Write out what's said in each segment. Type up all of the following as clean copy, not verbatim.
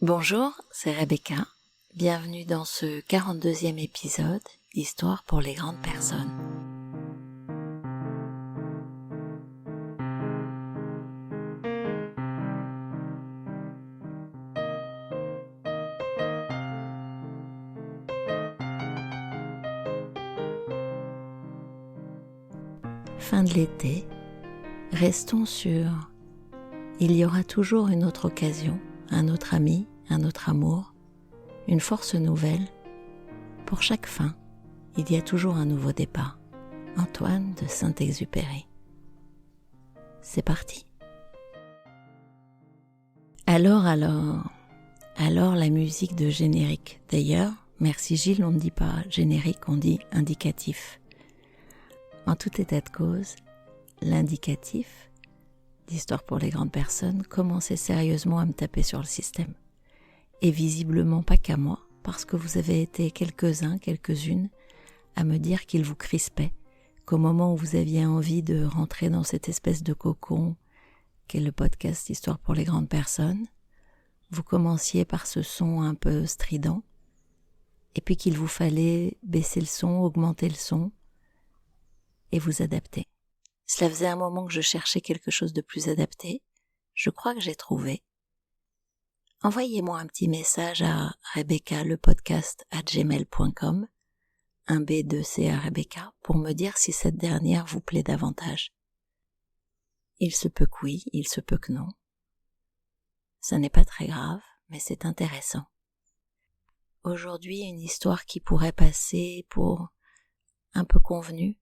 Bonjour, c'est Rebecca. Bienvenue dans ce 42e épisode d'Histoire pour les grandes personnes. Fin de l'été, restons sur « Il y aura toujours une autre occasion, un autre ami, un autre amour, une force nouvelle. Pour chaque fin, il y a toujours un nouveau départ. » Antoine de Saint-Exupéry. C'est parti. Alors la musique de générique. D'ailleurs, merci Gilles, on ne dit pas générique, on dit indicatif. En tout état de cause, l'indicatif d'Histoire pour les grandes personnes commençait sérieusement à me taper sur le système. Et visiblement pas qu'à moi, parce que vous avez été quelques-uns, quelques-unes, à me dire qu'il vous crispait, qu'au moment où vous aviez envie de rentrer dans cette espèce de cocon qu'est le podcast Histoire pour les grandes personnes, vous commenciez par ce son un peu strident, et puis qu'il vous fallait baisser le son, augmenter le son, et vous adapter. Cela faisait un moment que je cherchais quelque chose de plus adapté. Je crois que j'ai trouvé. Envoyez-moi un petit message à rebecca.lepodcast@gmail.com, un B2C à Rebecca, pour me dire si cette dernière vous plaît davantage. Il se peut que oui, il se peut que non. Ça n'est pas très grave, mais c'est intéressant. Aujourd'hui, une histoire qui pourrait passer pour un peu convenue,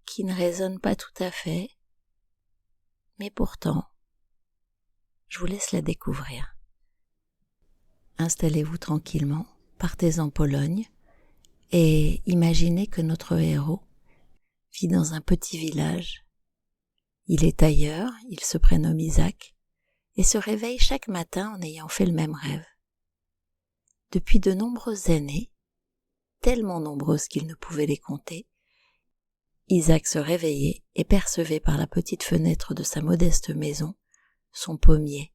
qui ne résonne pas tout à fait, mais pourtant, je vous laisse la découvrir. Installez-vous tranquillement, partez en Pologne et imaginez que notre héros vit dans un petit village. Il est tailleur, il se prénomme Isaac et se réveille chaque matin en ayant fait le même rêve. Depuis de nombreuses années, tellement nombreuses qu'il ne pouvait les compter, Isaac se réveillait et percevait par la petite fenêtre de sa modeste maison son pommier.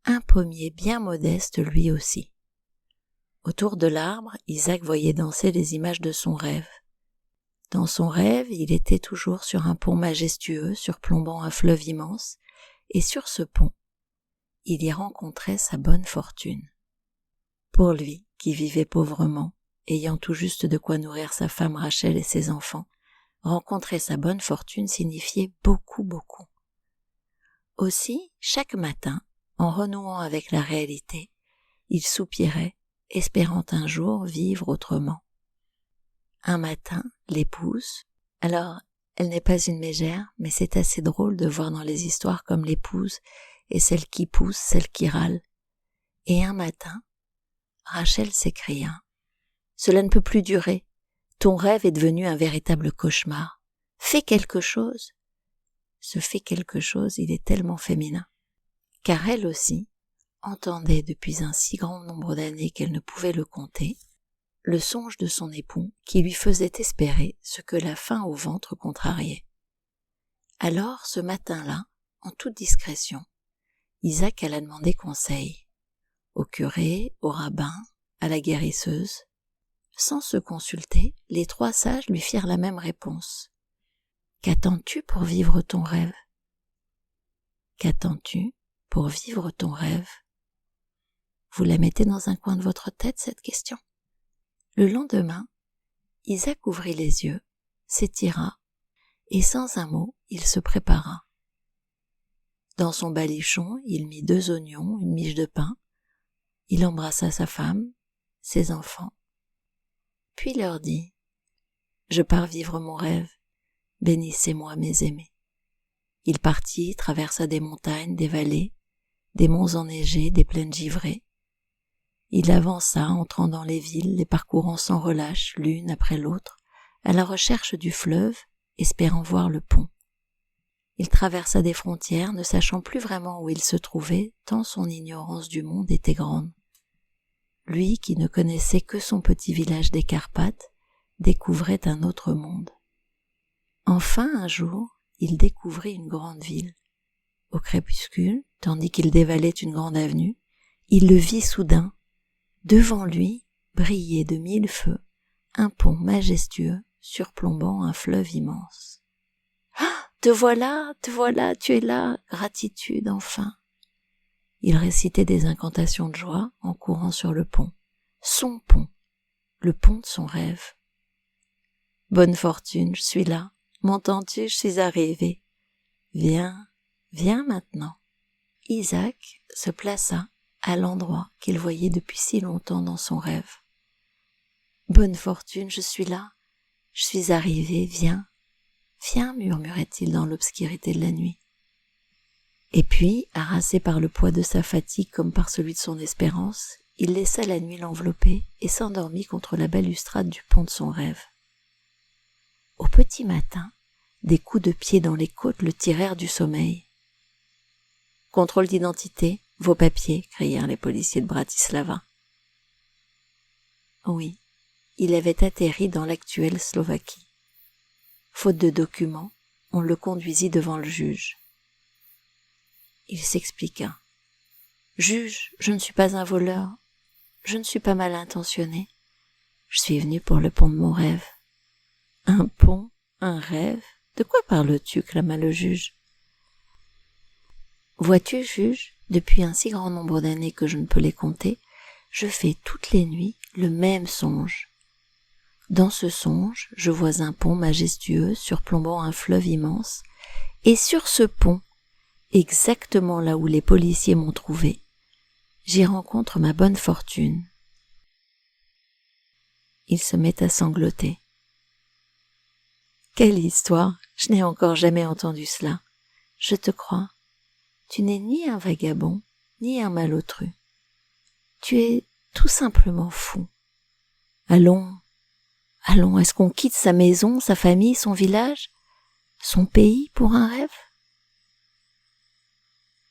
Un pommier bien modeste lui aussi. Autour de l'arbre, Isaac voyait danser les images de son rêve. Dans son rêve, il était toujours sur un pont majestueux surplombant un fleuve immense, et sur ce pont, il y rencontrait sa bonne fortune. Pour lui, qui vivait pauvrement, ayant tout juste de quoi nourrir sa femme Rachel et ses enfants, rencontrer sa bonne fortune signifiait beaucoup, beaucoup. Aussi, chaque matin, en renouant avec la réalité, il soupirait, espérant un jour vivre autrement. Un matin, l'épouse, alors elle n'est pas une mégère, mais c'est assez drôle de voir dans les histoires comme l'épouse est celle qui pousse, celle qui râle. Et un matin, Rachel s'écria « Cela ne peut plus durer. Ton rêve est devenu un véritable cauchemar. Fais quelque chose. » Ce fait quelque chose, il est tellement féminin. Car elle aussi entendait depuis un si grand nombre d'années qu'elle ne pouvait le compter, le songe de son époux qui lui faisait espérer ce que la faim au ventre contrariait. Alors, ce matin-là, en toute discrétion, Isaac alla demander conseil au curé, au rabbin, à la guérisseuse. Sans se consulter, les trois sages lui firent la même réponse. « Qu'attends-tu pour vivre ton rêve ? » Qu'attends-tu pour vivre ton rêve ? Vous la mettez dans un coin de votre tête, cette question ? Le lendemain, Isaac ouvrit les yeux, s'étira, et sans un mot, il se prépara. Dans son balichon, il mit 2 oignons, une miche de pain. Il embrassa sa femme, ses enfants, puis leur dit « Je pars vivre mon rêve, bénissez-moi mes aimés. » Il partit, traversa des montagnes, des vallées, des monts enneigés, des plaines givrées. Il avança, entrant dans les villes, les parcourant sans relâche, l'une après l'autre, à la recherche du fleuve, espérant voir le pont. Il traversa des frontières, ne sachant plus vraiment où il se trouvait, tant son ignorance du monde était grande. Lui, qui ne connaissait que son petit village des Carpates, découvrait un autre monde. Enfin, un jour, il découvrit une grande ville. Au crépuscule, tandis qu'il dévalait une grande avenue, il le vit soudain, devant lui, briller de 1000 feux, un pont majestueux surplombant un fleuve immense. « Ah, te voilà, tu es là, gratitude enfin !» Il récitait des incantations de joie en courant sur le pont. Son pont, le pont de son rêve. « Bonne fortune, je suis là. M'entends-tu, je suis arrivé. Viens, viens maintenant. » Isaac se plaça à l'endroit qu'il voyait depuis si longtemps dans son rêve. « Bonne fortune, je suis là. Je suis arrivé, viens. Viens, murmurait-il dans l'obscurité de la nuit. Et puis, harassé par le poids de sa fatigue comme par celui de son espérance, il laissa la nuit l'envelopper et s'endormit contre la balustrade du pont de son rêve. Au petit matin, des coups de pied dans les côtes le tirèrent du sommeil. « Contrôle d'identité, vos papiers !» crièrent les policiers de Bratislava. Oui, il avait atterri dans l'actuelle Slovaquie. Faute de documents, on le conduisit devant le juge. Il s'expliqua. « Juge, je ne suis pas un voleur, je ne suis pas mal intentionné. Je suis venu pour le pont de mon rêve. »« Un pont, un rêve ? De quoi parles-tu » clama le juge. « Vois-tu, juge, depuis un si grand nombre d'années que je ne peux les compter, je fais toutes les nuits le même songe. Dans ce songe, je vois un pont majestueux surplombant un fleuve immense, et sur ce pont, exactement là où les policiers m'ont trouvé, j'y rencontre ma bonne fortune. » Il se met à sangloter. « Quelle histoire! Je n'ai encore jamais entendu cela. Je te crois. Tu n'es ni un vagabond, ni un malotru. Tu es tout simplement fou. Allons, est-ce qu'on quitte sa maison, sa famille, son village, son pays pour un rêve ?»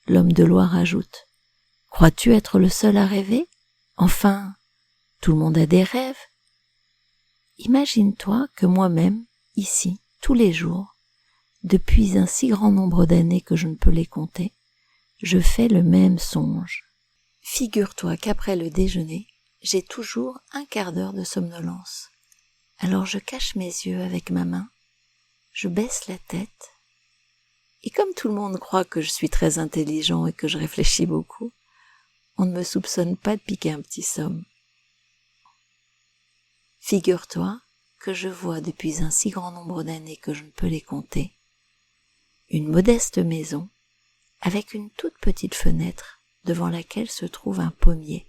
L'homme de loi rajoute. « Crois-tu être le seul à rêver ? Enfin, tout le monde a des rêves. Imagine-toi que moi-même, ici, tous les jours, depuis un si grand nombre d'années que je ne peux les compter, je fais le même songe. Figure-toi qu'après le déjeuner, j'ai toujours un quart d'heure de somnolence. Alors je cache mes yeux avec ma main, je baisse la tête, et comme tout le monde croit que je suis très intelligent et que je réfléchis beaucoup, on ne me soupçonne pas de piquer un petit somme. Figure-toi que je vois depuis un si grand nombre d'années que je ne peux les compter, une modeste maison avec une toute petite fenêtre devant laquelle se trouve un pommier.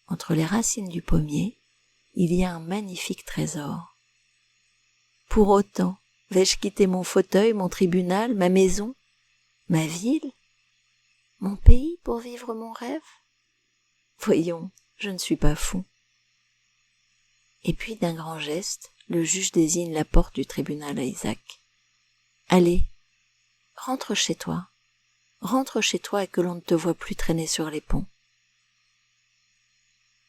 Entre les racines du pommier, il y a un magnifique trésor. Pour autant, vais-je quitter mon fauteuil, mon tribunal, ma maison, ma ville, mon pays pour vivre mon rêve ? Voyons, je ne suis pas fou. » Et puis d'un grand geste, le juge désigne la porte du tribunal à Isaac. « Allez, rentre chez toi et que l'on ne te voie plus traîner sur les ponts. »«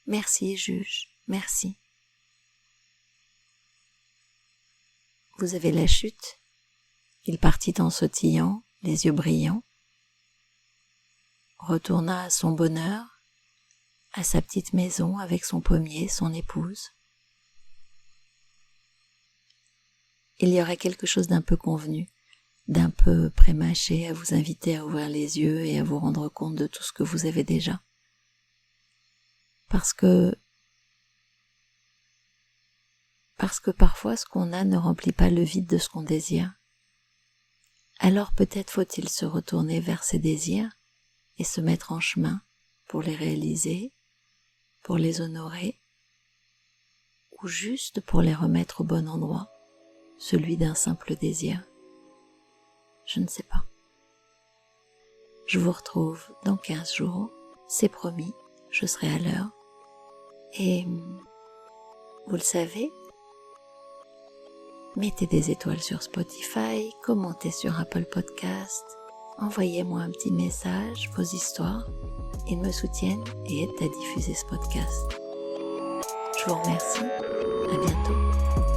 Merci, juge, merci. » Vous avez la chute. Il partit en sautillant, les yeux brillants, retourna à son bonheur, à sa petite maison avec son pommier, son épouse. Il y aurait quelque chose d'un peu convenu, d'un peu prémâché à vous inviter à ouvrir les yeux et à vous rendre compte de tout ce que vous avez déjà. Parce que parfois ce qu'on a ne remplit pas le vide de ce qu'on désire. Alors peut-être faut-il se retourner vers ses désirs et se mettre en chemin pour les réaliser, pour les honorer, ou juste pour les remettre au bon endroit, celui d'un simple désir. Je ne sais pas. Je vous retrouve dans 15 jours, c'est promis, je serai à l'heure. Et vous le savez, mettez des étoiles sur Spotify, commentez sur Apple Podcast, envoyez-moi un petit message, vos histoires. Ils me soutiennent et aident à diffuser ce podcast. Je vous remercie, à bientôt.